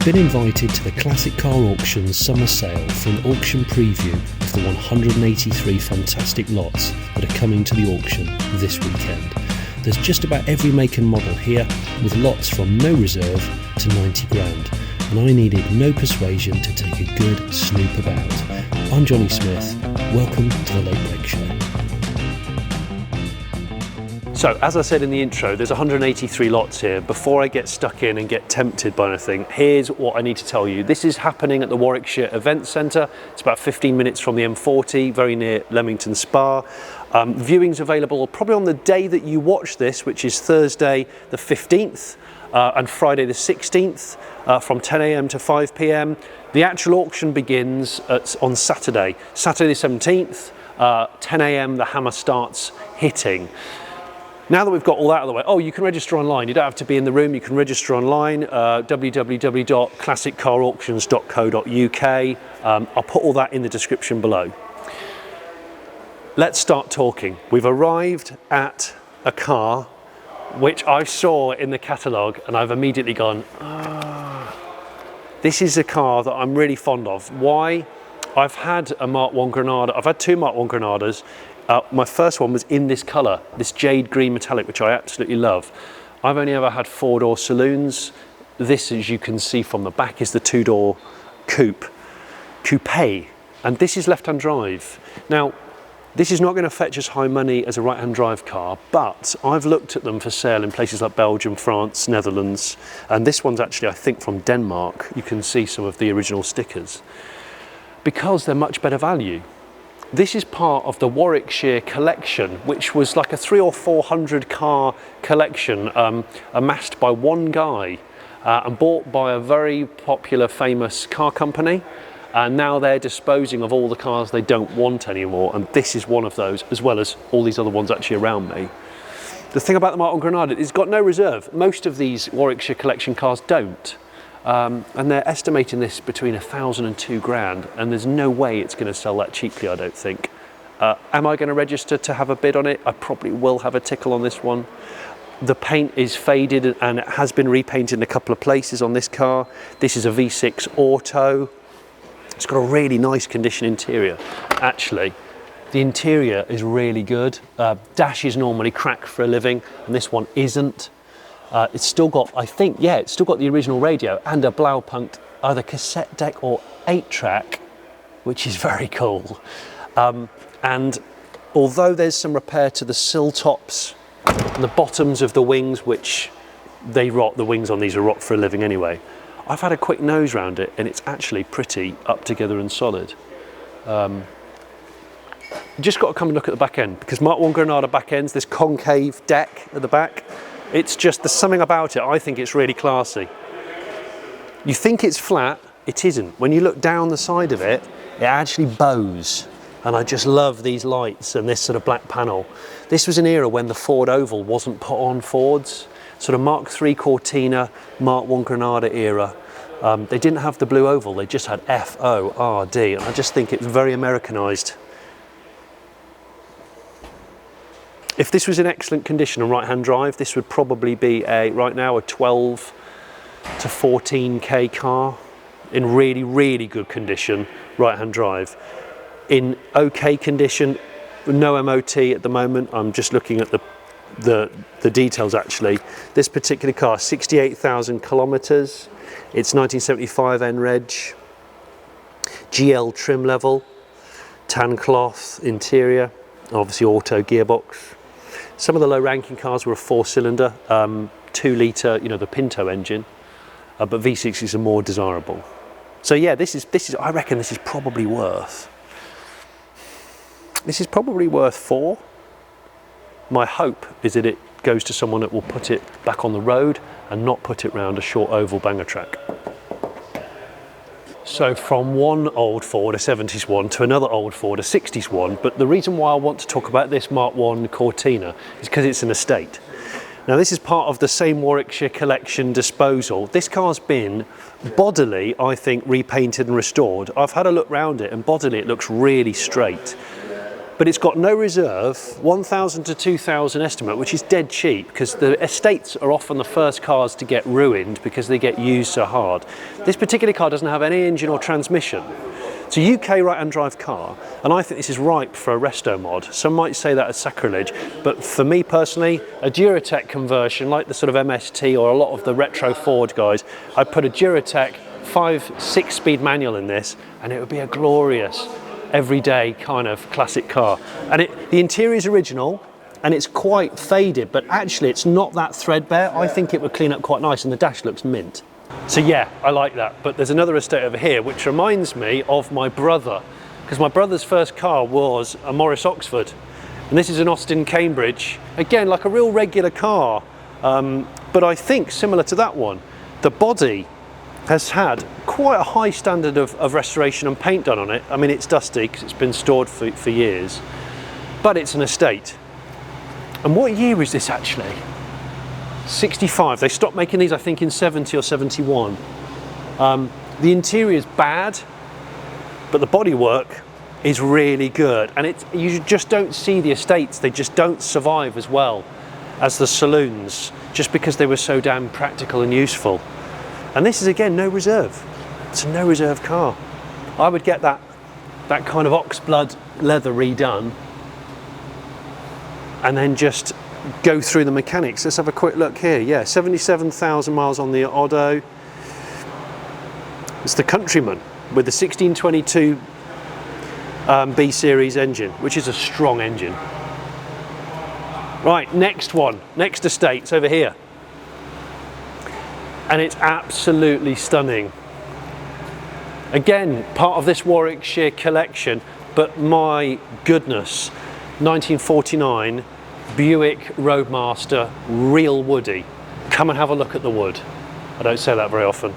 been invited to the Classic Car Auctions summer sale for an auction preview of the 183 fantastic lots that are coming to the auction this weekend. There's just about every make and model here, with lots from no reserve to 90 grand, and I needed no persuasion to take a good snoop about. I'm Jonny Smith, welcome to the Late Break Show. So, as I said in the intro, there's 183 lots here. Before I get stuck in and get tempted by anything, here's what I need to tell you. This is happening at the Warwickshire Events Centre. It's about 15 minutes from the M40, very near Leamington Spa. Viewings available probably on the day that you watch this, which is Thursday the 15th and Friday the 16th from 10 AM to 5 PM. The actual auction begins on Saturday the 17th, 10 AM the hammer starts hitting. Now that we've got all that out of the way, you can register online. You don't have to be in the room, you can register online, www.classiccarauctions.co.uk. I'll put all that in the description below. Let's start talking. We've arrived at a car which I saw in the catalogue and I've immediately gone, this is a car that I'm really fond of. Why? I've had a Mark 1 Granada, I've had two Mark 1 Granadas. My first one was in this colour, this jade green metallic, which I absolutely love. I've only ever had four-door saloons. This, as you can see from the back, is the two-door coupe, and this is left-hand drive. Now, this is not going to fetch as high money as a right-hand drive car, but I've looked at them for sale in places like Belgium, France, Netherlands, and this one's actually, I think, from Denmark. You can see some of the original stickers, because they're much better value. This is part of the Warwickshire collection, which was like a 300 or 400 car collection amassed by one guy and bought by a very popular, famous car company. And now they're disposing of all the cars they don't want anymore. And this is one of those, as well as all these other ones actually around me. The thing about the Mark 1 Granada, it's got no reserve. Most of these Warwickshire collection cars don't. And they're estimating this between 1,000 and 2 grand, and there's no way it's going to sell that cheaply, I don't think. Am I going to register to have a bid on it? I probably will have a tickle on this one. The paint is faded and it has been repainted in a couple of places on this car. This is a V6 Auto. It's got a really nice condition interior, actually. The interior is really good. Dash is normally cracked for a living, and this one isn't. It's still got, I think, it's still got the original radio and a Blaupunkt, either cassette deck or 8-track, which is very cool. And although there's some repair to the sill tops and the bottoms of the wings, which they rot, the wings on these are rot for a living anyway, I've had a quick nose round it and it's actually pretty up together and solid. You just got to come and look at the back end, because Mark 1 Granada back ends, this concave deck at the back. It's just, there's something about it, I think it's really classy. You think it's flat, it isn't. When you look down the side of it, it actually bows. And I just love these lights and this sort of black panel. This was an era when the Ford oval wasn't put on Fords. Sort of Mark III Cortina, Mark 1 Granada era. They didn't have the blue oval, they just had F-O-R-D. And I just think it's very Americanized. If this was in excellent condition on right-hand drive, this would probably be right now a 12 to 14k car in really, really good condition, right-hand drive. In okay condition, no MOT at the moment. I'm just looking at the details actually. This particular car, 68,000 kilometers. It's 1975 NReg, GL trim level, tan cloth interior, obviously auto gearbox. Some of the low-ranking cars were a 4-cylinder, 2-litre, the Pinto engine, but V6s are more desirable. So yeah, this is. I reckon this is probably worth 4. My hope is that it goes to someone that will put it back on the road and not put it round a short oval banger track. So from one old Ford, a 70s one, to another old Ford, a 60s one, but the reason why I want to talk about this Mark 1 Cortina is because it's an estate. Now this is part of the same Warwickshire collection disposal. This car's been bodily, I think, repainted and restored. I've had a look round it and bodily it looks really straight. but it's got no reserve, 1,000 to 2,000 estimate, which is dead cheap because the estates are often the first cars to get ruined because they get used so hard. This particular car doesn't have any engine or transmission. It's a UK right-hand drive car, and I think this is ripe for a resto mod. Some might say that as sacrilege, but for me personally, a Duratec conversion, like the sort of MST or a lot of the retro Ford guys, I'd put a Duratec 5-6 speed manual in this, and it would be a glorious everyday kind of classic car. And the interior is original and it's quite faded, but actually it's not that threadbare. I think it would clean up quite nice, and the dash looks mint. So yeah, I like that. But there's another estate over here which reminds me of my brother, because my brother's first car was a Morris Oxford, and this is an Austin Cambridge, again like a real regular car, but I think similar to that one. The body has had quite a high standard of restoration and paint done on it. I mean, it's dusty because it's been stored for years, but it's an estate. And what year is this actually? 65. They stopped making these, I think, in 70 or 71. The interior is bad, but the bodywork is really good. And you just don't see the estates. They just don't survive as well as the saloons, just because they were so damn practical and useful. And this is, again, no reserve. It's a no reserve car. I would get that kind of oxblood leather redone and then just go through the mechanics. Let's have a quick look here. Yeah, 77,000 miles on the Odo. It's the Countryman with the 1622 B series engine, which is a strong engine. Right, next one, next estate, it's over here. And it's absolutely stunning. Again, part of this Warwickshire collection, but my goodness, 1949 Buick Roadmaster, real Woodie. Come and have a look at the wood. I don't say that very often.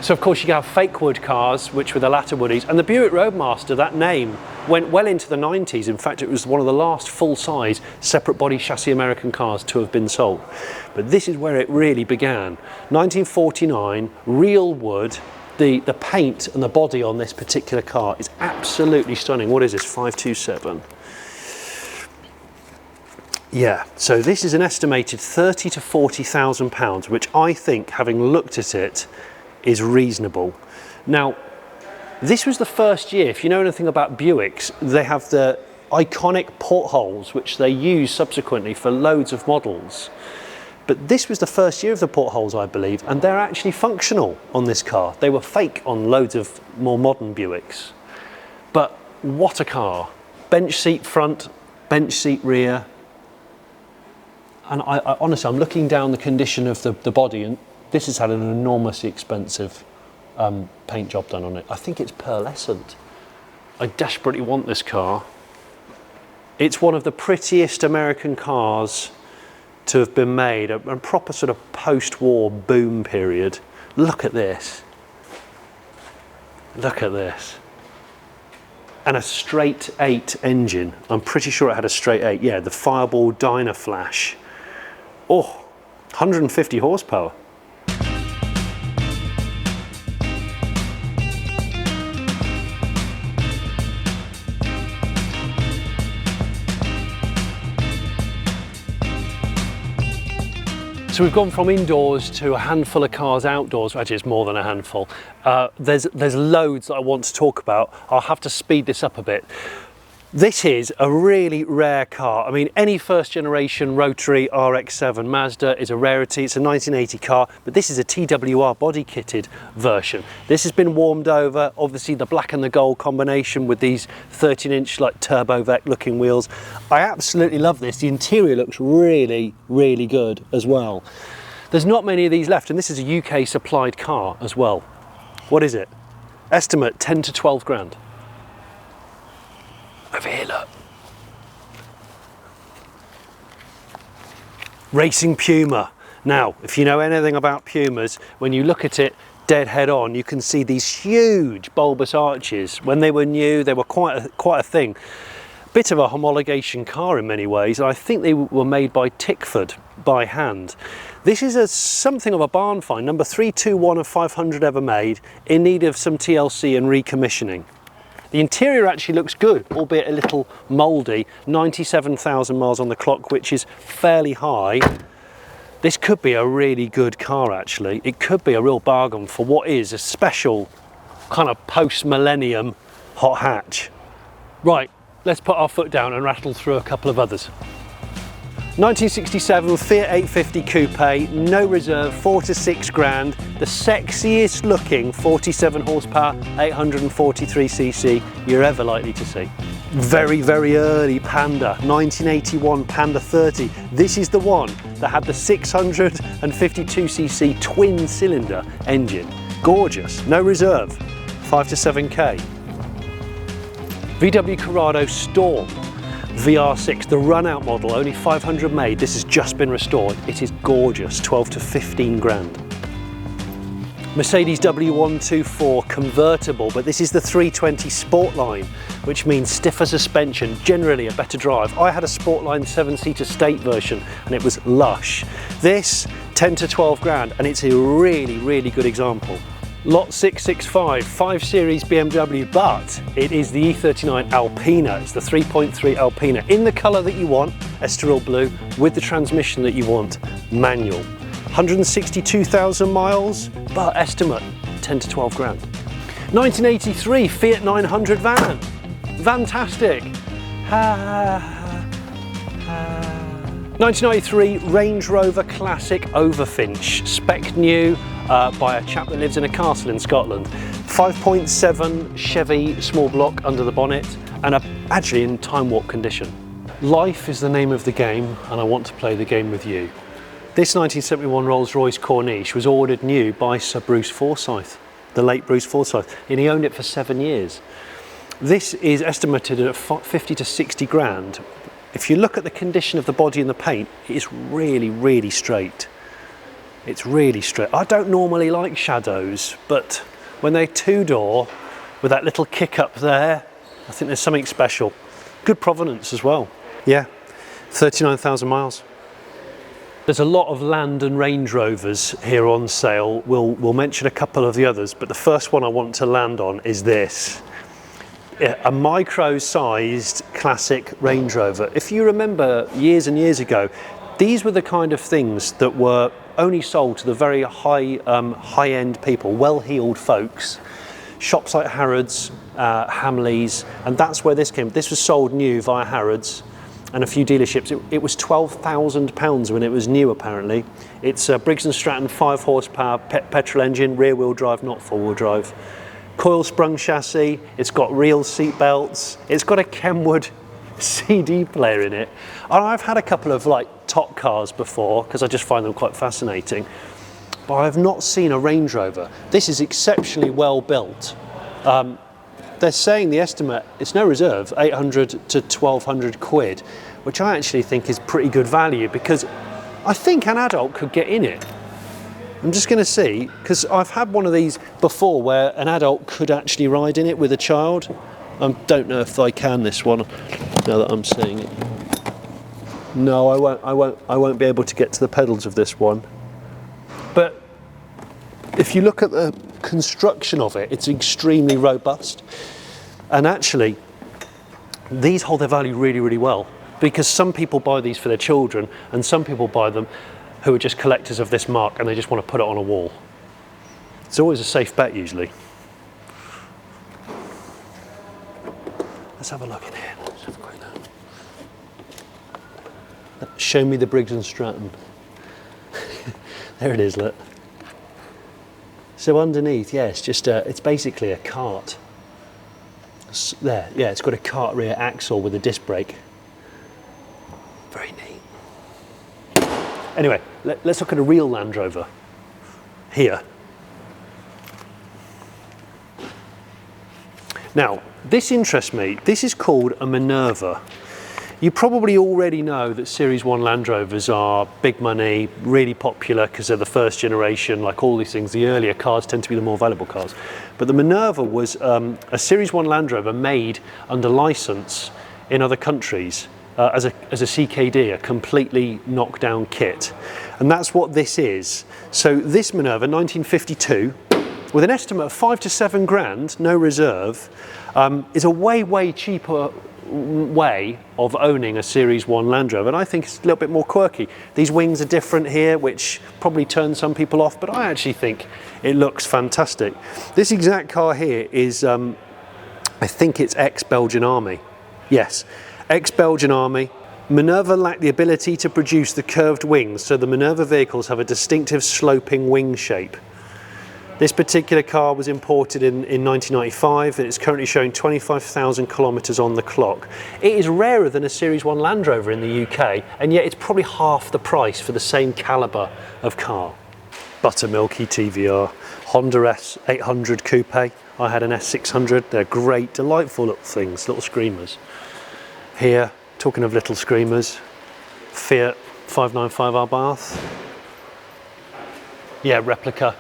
So of course you have fake wood cars, which were the latter Woodies, and the Buick Roadmaster, that name went well into the 90s. In fact, it was one of the last full-size separate body chassis American cars to have been sold. But this is where it really began. 1949, real wood. The paint and the body on this particular car is absolutely stunning. What is this, 527? Yeah, so this is an estimated 30 to 40,000 pounds, which I think, having looked at it, is reasonable. Now, this was the first year, if you know anything about Buicks, they have the iconic portholes, which they use subsequently for loads of models. But this was the first year of the portholes, I believe, and they're actually functional on this car. They were fake on loads of more modern Buicks. But what a car. Bench seat front, bench seat rear. And I honestly, I'm looking down the condition of the body, and this has had an enormously expensive paint job done on it. I think it's pearlescent. I desperately want this car. It's one of the prettiest American cars to have been made, a proper sort of post-war boom period. Look at this. Look at this. And a straight 8 engine. I'm pretty sure it had a straight 8. Yeah, the Fireball Dynaflash. Oh, 150 horsepower. So we've gone from indoors to a handful of cars outdoors. Actually, it's more than a handful. There's loads that I want to talk about. I'll have to speed this up a bit. This is a really rare car. I mean, any first generation rotary RX-7 Mazda is a rarity. It's a 1980 car, but this is a TWR body kitted version. This has been warmed over, obviously the black and the gold combination with these 13-inch like Turbovec looking wheels. I absolutely love this. The interior looks really, really good as well. There's not many of these left, and this is a UK supplied car as well. What is it? Estimate 10 to 12 grand. Over here, look. Racing Puma. Now, if you know anything about Pumas, when you look at it dead head on, you can see these huge bulbous arches. When they were new, they were quite a thing. Bit of a homologation car in many ways. I think they were made by Tickford by hand. This is something of a barn find, number 321 of 500 ever made, in need of some TLC and recommissioning. The interior actually looks good, albeit a little mouldy. 97,000 miles on the clock, which is fairly high. This could be a really good car, actually. It could be a real bargain for what is a special kind of post-millennium hot hatch. Right, let's put our foot down and rattle through a couple of others. 1967 Fiat 850 Coupe, no reserve, 4 to 6 grand. The sexiest looking 47 horsepower, 843cc you're ever likely to see. Very, very early Panda, 1981 Panda 30. This is the one that had the 652cc twin cylinder engine. Gorgeous, no reserve, 5 to 7k. VW Corrado Storm. VR6, the run-out model, only 500 made. This has just been restored. It is gorgeous, 12 to 15 grand. Mercedes W124 convertible, but this is the 320 Sportline, which means stiffer suspension, generally a better drive. I had a Sportline 7-seat estate version and it was lush. This, 10 to 12 grand, and it's a really, really good example. Lot 665, 5 Series BMW, but it is the E39 Alpina. It's the 3.3 Alpina in the colour that you want, Estoril blue, with the transmission that you want, manual. 162,000 miles, but estimate 10 to 12 grand. 1983 Fiat 900 van, fantastic. 1993 Range Rover Classic Overfinch, spec new, by a chap that lives in a castle in Scotland. 5.7 Chevy small block under the bonnet and actually in time warp condition. Life is the name of the game and I want to play the game with you. This 1971 Rolls-Royce Corniche was ordered new by Sir Bruce Forsyth, the late Bruce Forsyth, and he owned it for 7 years. This is estimated at 50 to 60 grand. If you look at the condition of the body and the paint, it is really, really straight. It's really straight. I don't normally like shadows, but when they're two-door with that little kick up there, I think there's something special. Good provenance as well. Yeah, 39,000 miles. There's a lot of Land and Range Rovers here on sale. We'll mention a couple of the others, but the first one I want to land on is this. A micro-sized classic Range Rover. If you remember years and years ago, these were the kind of things that were only sold to the very high-end people, well-heeled folks, shops like Harrods, Hamleys, and that's where this came. This was sold new via Harrods and a few dealerships. It was £12,000 when it was new, apparently. It's a Briggs & Stratton 5 horsepower petrol engine, rear-wheel drive, not four-wheel drive. Coil sprung chassis, it's got real seat belts, it's got a Kenwood CD player in it. And I've had a couple of like top cars before because I just find them quite fascinating, but I've not seen a Range Rover. This is exceptionally well built. They're saying the estimate, it's no reserve, 800 to 1,200 quid, which I actually think is pretty good value because I think an adult could get in it. I'm just going to see, because I've had one of these before where an adult could actually ride in it with a child. I don't know if I can this one, now that I'm seeing it. No, I won't be able to get to the pedals of this one. But if you look at the construction of it, it's extremely robust. And actually, these hold their value really, really well, because some people buy these for their children and some people buy them who are just collectors of this mark and they just want to put it on a wall. It's always a safe bet usually. Let's have a look in here. Let's have a quick look. Show me the Briggs & Stratton. There it is, look. So underneath, yeah, it's just it's basically a cart. There, yeah, it's got a cart rear axle with a disc brake. Very neat. Anyway, let's look at a real Land Rover here. Now, this interests me. This is called a Minerva. You probably already know that Series 1 Land Rovers are big money, really popular because they're the first generation, like all these things. The earlier cars tend to be the more valuable cars. But the Minerva was a Series 1 Land Rover made under license in other countries as a CKD, a completely knockdown kit. And that's what this is. So this Minerva, 1952, with an estimate of 5 to 7 grand, no reserve, is a way cheaper way of owning a Series 1 Land Rover, and I think it's a little bit more quirky. These wings are different here, which probably turns some people off, but I actually think it looks fantastic. This exact car here is, I think it's ex-Belgian Army. Yes, ex-Belgian Army. Minerva lacked the ability to produce the curved wings, so the Minerva vehicles have a distinctive sloping wing shape. This particular car was imported in 1995 and it's currently showing 25,000 kilometres on the clock. It is rarer than a Series 1 Land Rover in the UK, and yet it's probably half the price for the same calibre of car. Buttermilky TVR, Honda S800 Coupe. I had an S600. They're great, delightful little things, little screamers. Here, talking of little screamers, Fiat 595 Abarth. Yeah, replica.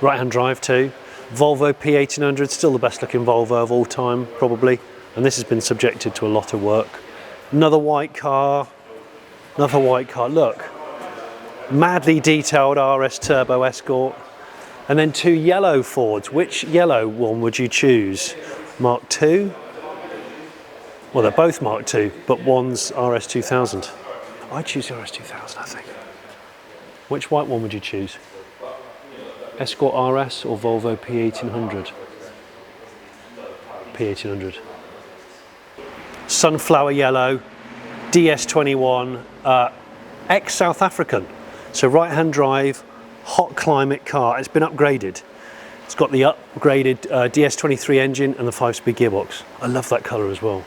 Right-hand drive too. Volvo P1800, still the best looking Volvo of all time, probably. And this has been subjected to a lot of work. Another white car. Another white car. Look. Madly detailed RS Turbo Escort. And then 2 yellow Fords. Which yellow one would you choose? Mark II? Well, they're both Mark II, but one's RS2000. I'd choose the RS2000, I think. Which white one would you choose? Escort RS or Volvo P1800? P1800. Sunflower yellow, DS21, ex-South African. So right-hand drive, hot climate car. It's been upgraded. It's got the upgraded DS23 engine and the 5-speed gearbox. I love that colour as well.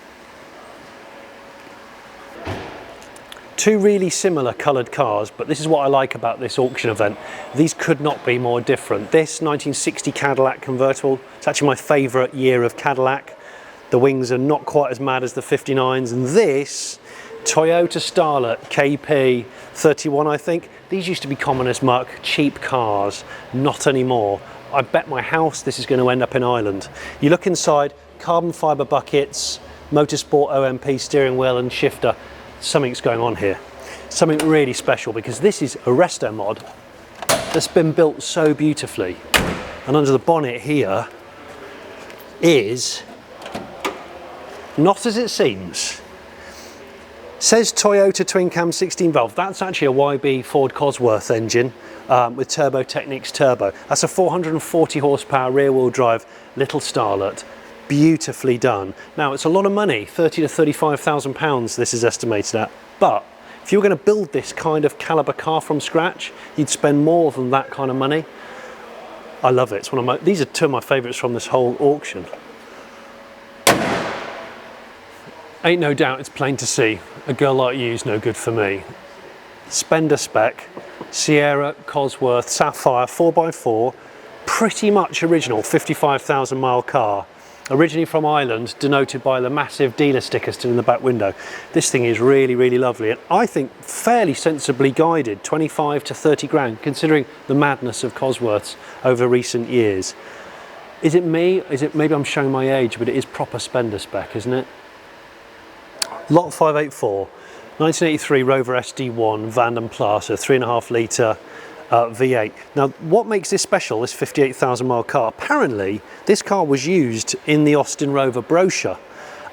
2 really similar coloured cars, but this is what I like about this auction event. These could not be more different. This 1960 Cadillac convertible, it's actually my favourite year of Cadillac. The wings are not quite as mad as the 59s. And this Toyota Starlet KP 31, I think. These used to be common as muck, cheap cars, not anymore. I bet my house this is going to end up in Ireland. You look inside, carbon fibre buckets, Motorsport OMP steering wheel and shifter. Something's going on here, something really special, because this is a restomod that's been built so beautifully, and under the bonnet here is not as it seems. Says Toyota twin cam 16 valve. That's actually a YB Ford Cosworth engine with Turbo Technics turbo. That's a 440 horsepower rear wheel drive little Starlet. Beautifully done. Now, it's a lot of money, 30 to 35,000 pounds this is estimated at, but if you were going to build this kind of caliber car from scratch, you'd spend more than that kind of money. I love it. It's one of my, these are 2 of my favourites from this whole auction. Ain't no doubt, it's plain to see, a girl like you is no good for me. Spender spec, Sierra, Cosworth, Sapphire 4x4, pretty much original 55,000 mile car. Originally from Ireland, denoted by the massive dealer sticker still in the back window. This thing is really lovely, and I think fairly sensibly guided, 25 to 30 grand, considering the madness of Cosworths over recent years. Is it me? Is it, maybe I'm showing my age, but it is proper spender spec, isn't it? Lot 584, 1983 Rover SD1 Vanden Plus, a 3.5 litre V8. Now, what makes this special, this 58,000 mile car? Apparently, this car was used in the Austin Rover brochure,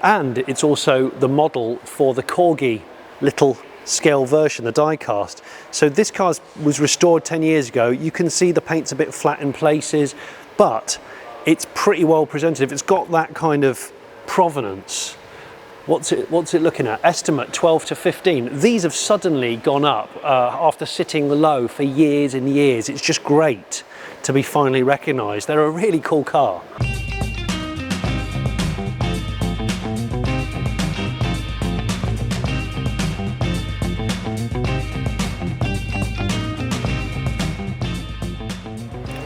and it's also the model for the Corgi little scale version, the die cast. So this car was restored 10 years ago. You can see the paint's a bit flat in places, but it's pretty well presented. If it's got that kind of provenance, what's it looking at? Estimate 12 to 15. These have suddenly gone up after sitting low for years and years. It's just great to be finally recognised. They're a really cool car.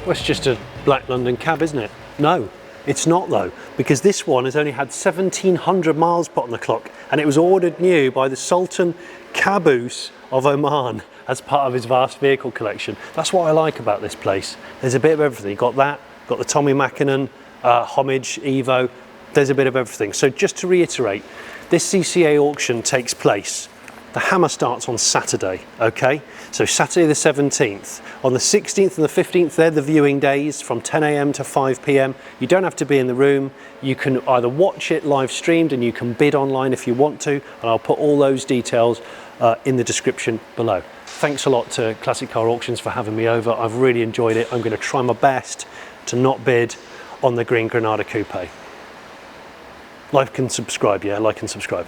Well, it's just a black London cab, isn't it? No. It's not though, because this one has only had 1,700 miles put on the clock, and it was ordered new by the Sultan Qaboos of Oman as part of his vast vehicle collection. That's what I like about this place. There's a bit of everything. You've got that, got the Tommy Mackinnon, Homage, Evo, there's a bit of everything. So just to reiterate, this CCA auction takes place The hammer starts on Saturday, okay? So Saturday the 17th. On the 16th and the 15th, they're the viewing days from 10 AM to 5 PM. You don't have to be in the room. You can either watch it live streamed and you can bid online if you want to, and I'll put all those details in the description below. Thanks a lot to Classic Car Auctions for having me over. I've really enjoyed it. I'm going to try my best to not bid on the green Granada Coupe. Like and subscribe, yeah, like and subscribe.